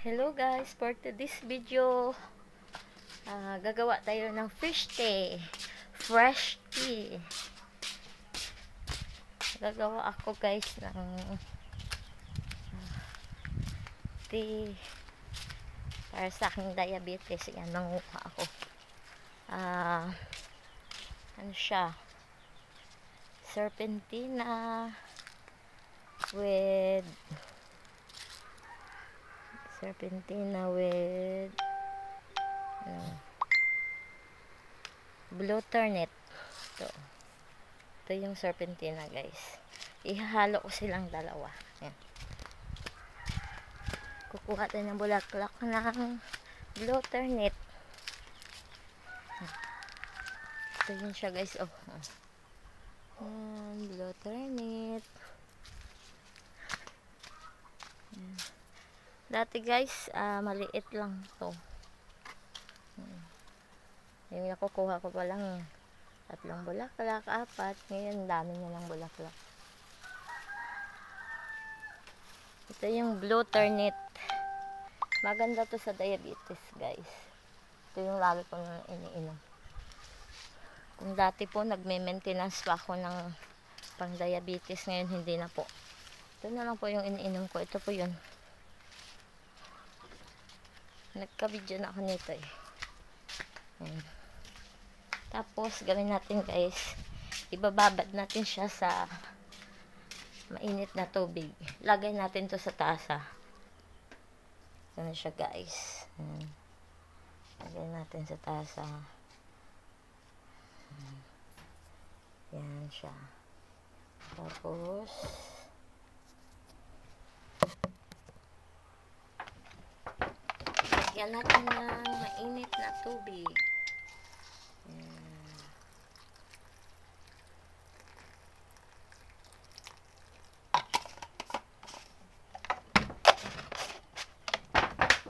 Hello guys, for today's video gagawa tayo ng fish tea, fresh tea. Gagawa ako guys ng tea para sa aking diabetes. Yan, nanguha ako. Ano siya, serpentina with blue turnip. Ito yung serpentina guys. Ihahalo ko silang dalawa. Yan. Kukuha tayo ng bulaklak ng blue turnip. Ito yun siya guys. Blue turnip. Yan. Dati guys, maliit lang to. Yung nakukuha ko pa lang 3 bulaklak, 4. Ngayon, dami na lang bulaklak. Ito yung blue turnip. Maganda to sa diabetes guys. Ito yung lagi ko na iniinom. Kung dati po, nagme-maintenance pa ako ng pang diabetes. Ngayon, hindi na po. Ito na lang po yung iniinom ko. Ito po yun. Nagka-video na ako nito eh. Ayan. Tapos, gawin natin guys, ibababad natin siya sa mainit na tubig. Lagay natin to sa tasa. Ito na siya guys. Ayan. Lagay natin sa tasa. Ayan siya. Tapos, lagyan natin ng mainit na tubig.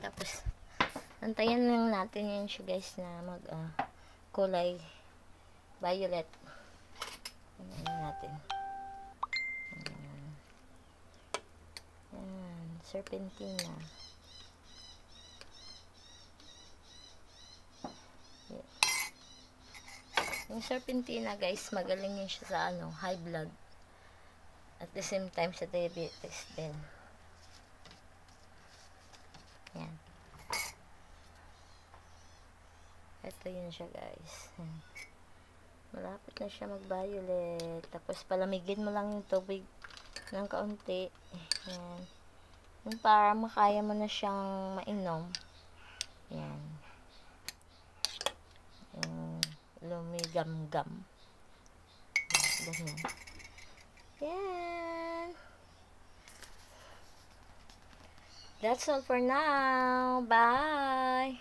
Tapos, antayin lang natin yan siya guys na mag kulay violet. Ayan natin. Ayan, serpentina. Yung serpentina guys, magaling yun siya sa high blood. At the same time sa diabetes din. Yan. Ito yun siya guys. Malapit na siya mag-violet. Tapos palamigin mo lang yung tubig ng kaunti. Yan. Yung para makaya mo na siyang mainom. Yan. Lumigam-gam. Ganyan. Yan. That's all for now. Bye!